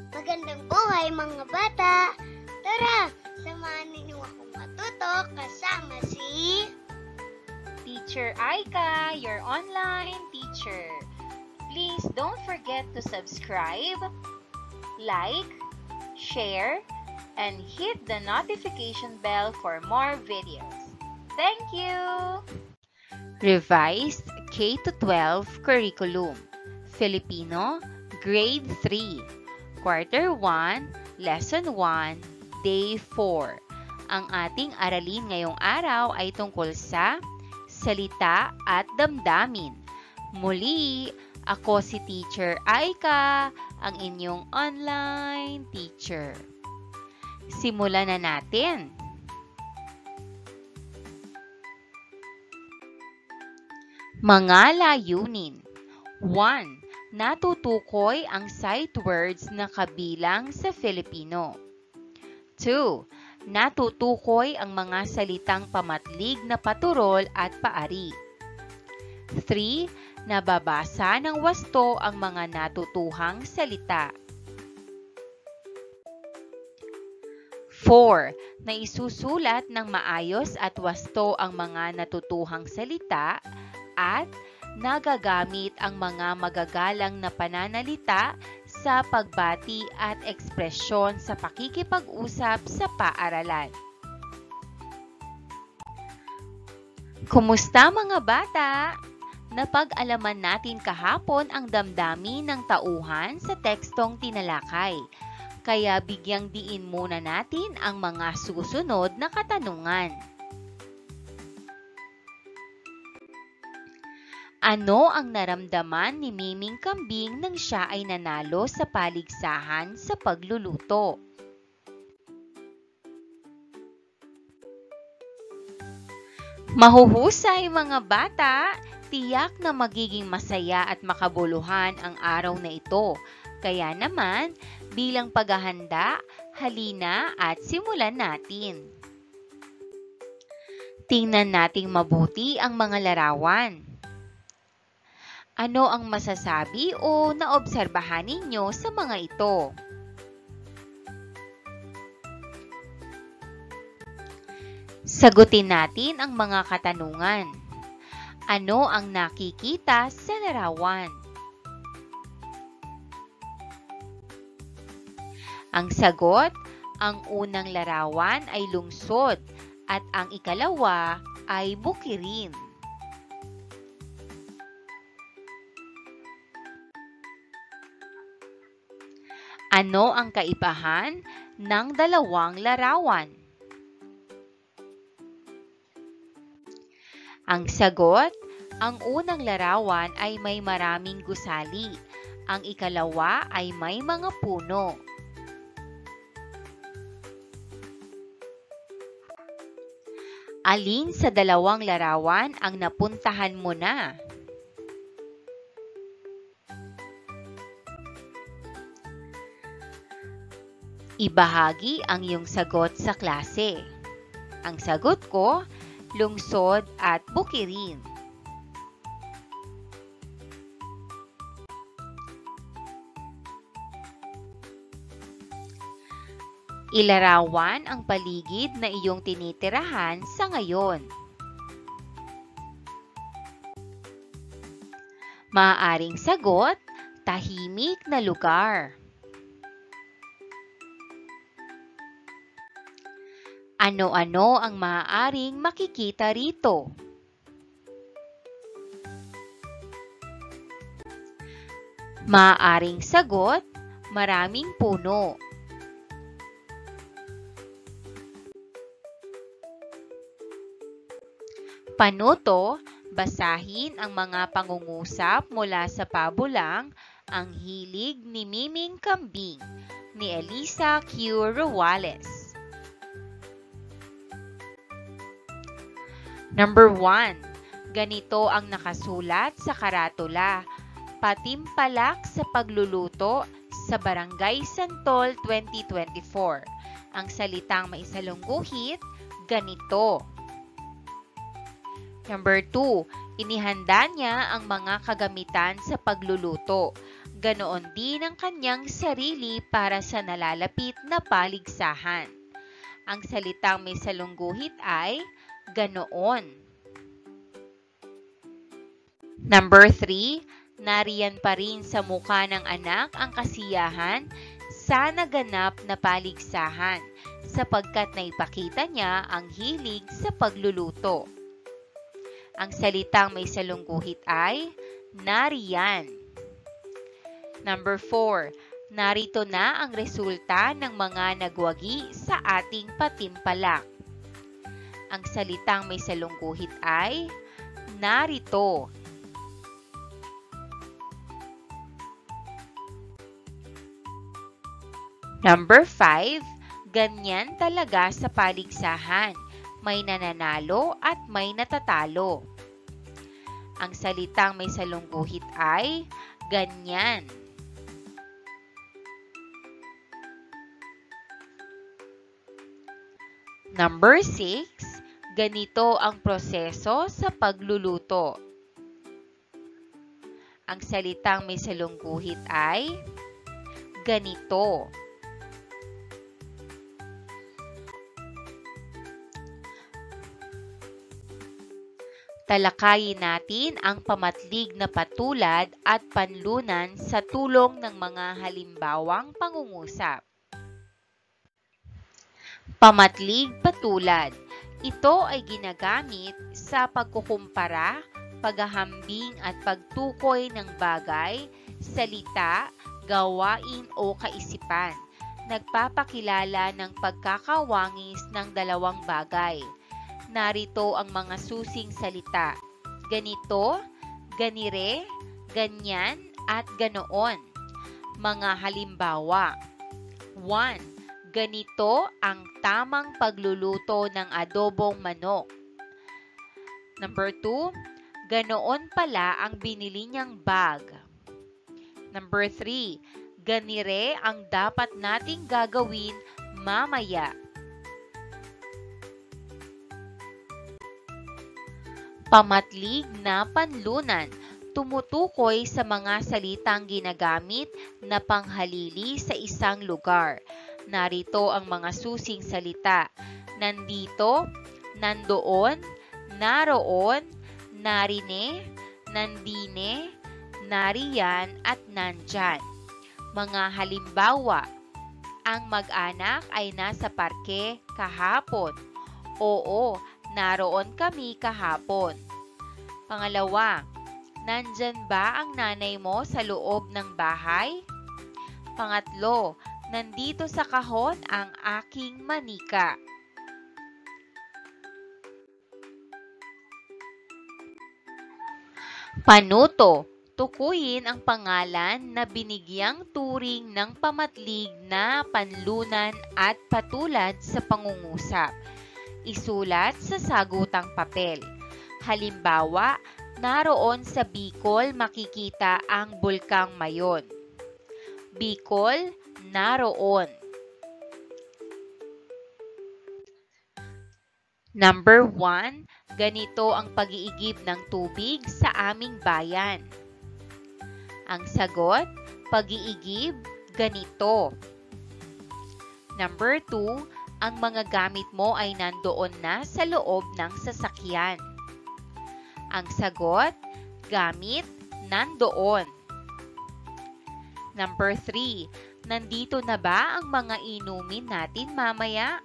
Magandang buhay mga bata! Tara, samahan ninyo akong matuto kasama si Teacher Aika, your online teacher. Please don't forget to subscribe, like, share, and hit the notification bell for more videos. Thank you! Revised K-12 Curriculum Filipino, Grade 3 Quarter 1, Lesson 1, Day 4. Ang ating aralin ngayong araw ay tungkol sa salita at damdamin. Muli, ako si Teacher Aika, ang inyong online teacher. Simulan na natin. Mga layunin. 1. Natutukoy ang sight words na kabilang sa Filipino. 2. Natutukoy ang mga salitang pamatlig na paturol at paari. 3. Nababasa ng wasto ang mga natutuhang salita. 4. Naisusulat ng maayos at wasto ang mga natutuhang salita at nagagamit ang mga magagalang na pananalita sa pagbati at ekspresyon sa pakikipag-usap sa paaralan. Kumusta mga bata? Napag-alaman natin kahapon ang damdamin ng tauhan sa tekstong tinalakay. Kaya bigyang diin muna natin ang mga susunod na katanungan. Ano ang naramdaman ni Miming Kambing nang siya ay nanalo sa paligsahan sa pagluluto? Mahuhusay mga bata! Tiyak na magiging masaya at makabuluhan ang araw na ito. Kaya naman, bilang paghahanda, halina at simulan natin. Tingnan nating mabuti ang mga larawan. Ano ang masasabi o naobserbahan ninyo sa mga ito? Sagutin natin ang mga katanungan. Ano ang nakikita sa larawan? Ang sagot, ang unang larawan ay lungsod at ang ikalawa ay bukirin. Ano ang kaibahan ng dalawang larawan? Ang sagot, ang unang larawan ay may maraming gusali. Ang ikalawa ay may mga puno. Alin sa dalawang larawan ang napuntahan mo na? Ibahagi ang iyong sagot sa klase. Ang sagot ko, lungsod at bukirin. Ilarawan ang paligid na iyong tinitirahan sa ngayon. Maaaring sagot, tahimik na lugar. Ano-ano ang maaaring makikita rito? Maaaring sagot, maraming puno. Panuto, basahin ang mga pangungusap mula sa pabulang Ang Hilig ni Miming Kambing ni Elisa Q. Ruales. Number 1. Ganito ang nakasulat sa karatula. Patimpalak sa pagluluto sa Barangay Santol 2024. Ang salitang maisalungguhit, ganito. Number 2. Inihanda niya ang mga kagamitan sa pagluluto. Ganoon din ang kanyang sarili para sa nalalapit na paligsahan. Ang salitang may salungguhit ay ganoon. Number 3, nariyan pa rin sa mukha ng anak ang kasiyahan sa naganap na paligsahan sapagkat naipakita niya ang hilig sa pagluluto. Ang salitang may salungguhit ay nariyan. Number 4, narito na ang resulta ng mga nagwagi sa ating patimpalak. Ang salitang may salungguhit ay narito. Number 5, ganyan talaga sa paligsahan. May nananalo at may natatalo. Ang salitang may salungguhit ay ganyan. Number 6, ganito ang proseso sa pagluluto. Ang salitang may salungguhit ay ganito. Talakayin natin ang pamatlig na patulad at panlunan sa tulong ng mga halimbawang pangungusap. Pamatlig patulad. Ito ay ginagamit sa pagkukumpara, paghahambing at pagtukoy ng bagay, salita, gawain o kaisipan. Nagpapakilala ng pagkakawangis ng dalawang bagay. Narito ang mga susing salita. Ganito, ganire, ganyan, at ganoon. Mga halimbawa. 1. Ganito ang tamang pagluluto ng adobong manok. Number 2. Ganoon pala ang binili niyang bag. Number 3. Ganire ang dapat nating gagawin mamaya. Pamatlig na panlunan. Tumutukoy sa mga salitang ginagamit na panghalili sa isang lugar. Narito ang mga susing salita. Nandito, nandoon, naroon, narine, nandine, nariyan, at nandyan. Mga halimbawa. Ang mag-anak ay nasa parke kahapon. Oo, naroon kami kahapon. Pangalawa, nandyan ba ang nanay mo sa loob ng bahay? Pangatlo, nandito sa kahon ang aking manika. Panuto, tukuyin ang pangalan na binigyang turing ng pamatlig na panlunan at patulad sa pangungusap. Isulat sa sagutang papel. Halimbawa, naroon sa Bicol makikita ang Bulkang Mayon. Bicol, naroon. Number 1, ganito ang pag-iigib ng tubig sa aming bayan. Ang sagot, pag-iigib, ganito. Number 2, ang mga gamit mo ay nandoon na sa loob ng sasakyan. Ang sagot, gamit, nandoon. Number 3, nandito na ba ang mga inumin natin mamaya?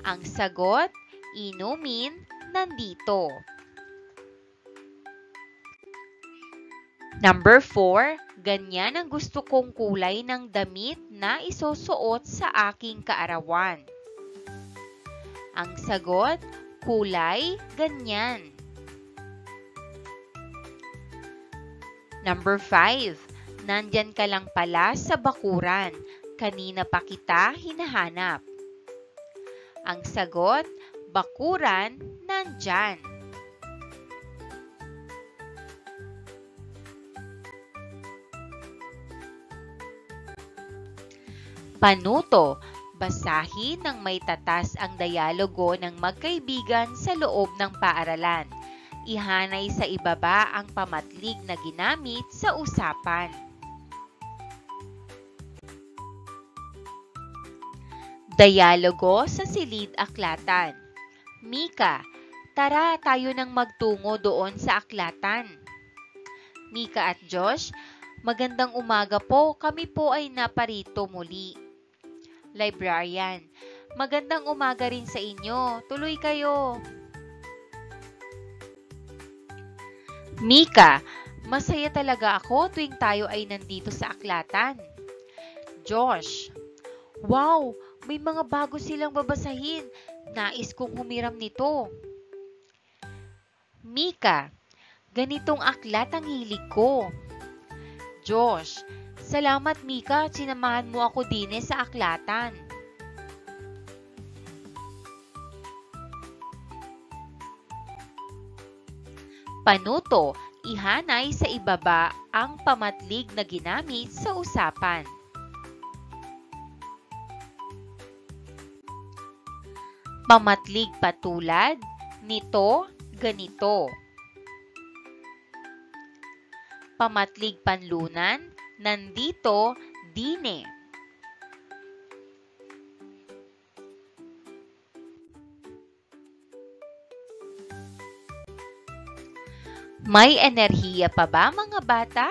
Ang sagot, inumin, nandito. Number 4, ganyan ang gusto kong kulay ng damit na isusuot sa aking kaarawan. Ang sagot, kulay, ganyan. Number 5, nandyan ka lang pala sa bakuran. Kanina pa kita hinahanap. Ang sagot, bakuran, nandyan. Panuto, basahin ng may tatas ang dialogo ng magkaibigan sa loob ng paaralan. ihanay sa ibaba ang pamatlig na ginamit sa usapan. Dialogo sa silid-aklatan. Mika, tara tayo nang magtungo doon sa aklatan. Mika at Josh, magandang umaga po, kami po ay naparito muli. Librarian, magandang umaga rin sa inyo, tuloy kayo. Mika, masaya talaga ako tuwing tayo ay nandito sa aklatan. Josh, wow, may mga bago silang babasahin. Nais kong humiram nito. Mika, ganitong aklat ang hilig ko. Josh, salamat Mika at sinamahan mo ako din sa aklatan. Panuto, ihanay sa ibaba ang pamatlig na ginamit sa usapan. Pamatlig patulad, nito, ganito. Pamatlig panlunan, nandito, dine. May enerhiya pa ba mga bata?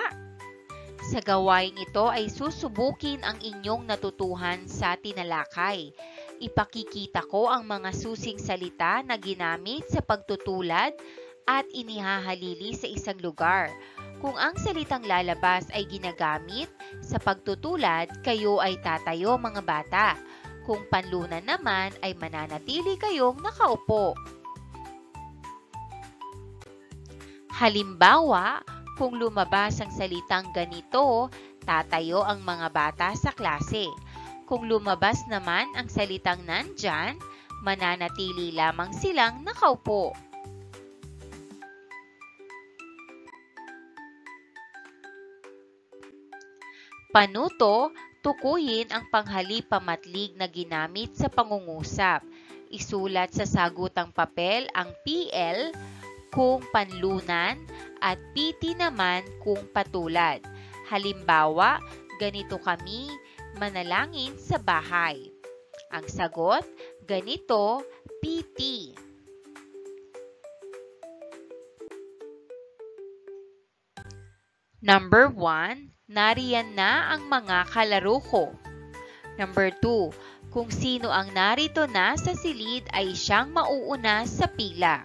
Sa gawaing ito ay susubukin ang inyong natutuhan sa tinalakay. Ipakikita ko ang mga susing salita na ginamit sa pagtutulad at inihahalili sa isang lugar. Kung ang salitang lalabas ay ginagamit sa pagtutulad, kayo ay tatayo mga bata. Kung panlunan naman ay mananatili kayong nakaupo. Halimbawa, kung lumabas ang salitang ganito, tatayo ang mga bata sa klase. Kung lumabas naman ang salitang nandyan, mananatili lamang silang nakaupo. Panuto, tukuyin ang panghali-pamatlig na ginamit sa pangungusap. Isulat sa sagutang papel ang PL kung panlunan at PT naman kung patulad. Halimbawa, ganito kami manalangin sa bahay. Ang sagot, ganito, PT. Number 1, nariyan na ang mga kalaro ko. Number 2, kung sino ang narito na sa silid ay siyang mauuna sa pila.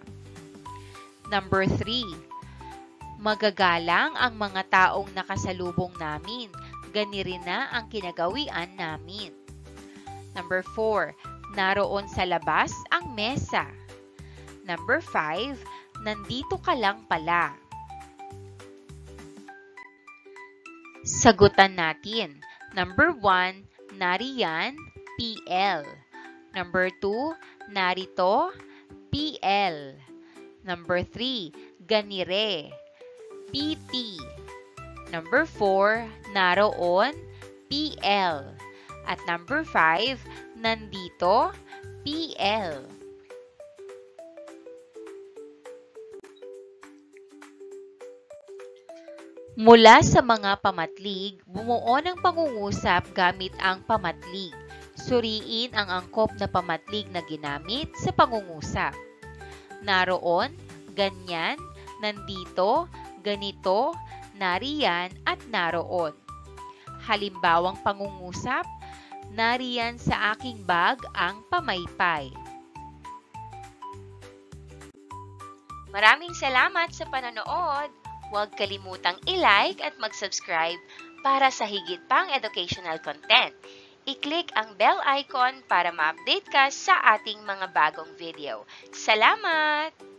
Number 3, magagalang ang mga taong nakasalubong namin. Gani rin na ang kinagawian namin. Number 4, naroon sa labas ang mesa. Number 5, nandito ka lang pala. Sagutan natin. Number 1, nariyan, PL. Number 2, narito, PL. Number 3, ganire, PT. Number 4, naroon, PL. At number 5, nandito, PL. Mula sa mga pamatlig, bumuo ng pangungusap gamit ang pamatlig. Suriin ang angkop na pamatlig na ginamit sa pangungusap. Naroon, ganyan, nandito, ganito, nariyan at naroon. Halimbawang pangungusap, nariyan sa aking bag ang pamaypay. Maraming salamat sa panonood. Huwag kalimutang i-like at mag-subscribe para sa higit pang educational content. I-click ang bell icon para ma-update ka sa ating mga bagong video. Salamat!